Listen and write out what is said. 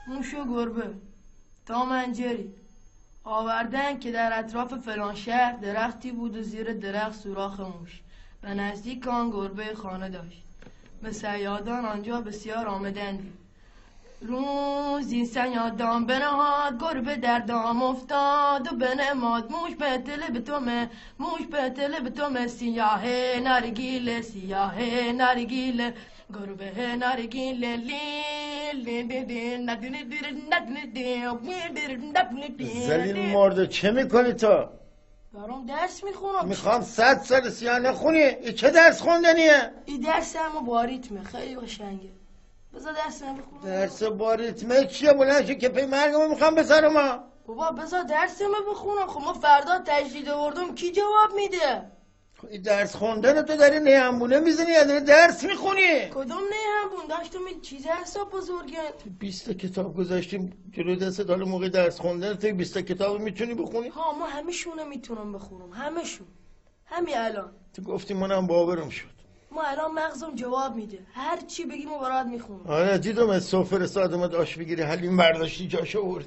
موش و گربه تا منجری آوردن که در اطراف فلان شهر درختی بود و زیر درخت سوراخ موش و نزدیک آن گربه خانه داشت. به صیادان آنجا بسیار آمدندی. روزی صیادان بنهاد گربه در دام افتاد و بنماد موش به تله به تومه موش به تله به تومه سیاه نرگیله سیاه نرگیله گربه نرگیله زلیل مرده چه میکنی تو؟ برام درس میخونم. میخوام 100 سال سیاه نخونی. این چه درس خوندنیه؟ این درس هم با ریتمه خیلی قشنگه. بذار درس هم بخونم. درس با ریتمه چیه؟ بلند شو که پی مرگمو میخوام بذارم ما. بابا بذار درس هم بخونم. خب ما فردا تجدید آوردم کی جواب میده؟ این درس خوندن تو داری نیمبونه میزنی یا داری درس میخونی؟ کدوم نیمبون داشتم این چیز حساب بزرگه. 20 کتاب گذاشتیم جلوی دستت، حالا موقع درس خوندن تو 20 کتاب میتونی بخونی؟ ها ما همشونو میتونم بخونم، همشون. همین الان تو گفتی منم باورم شد. ما الان مغزم جواب میده، هر چی بگی ما برات میخونم. آره دیدم از صبح فرستادمت آش بگیری حلیم برداشتی جاشو آوردی.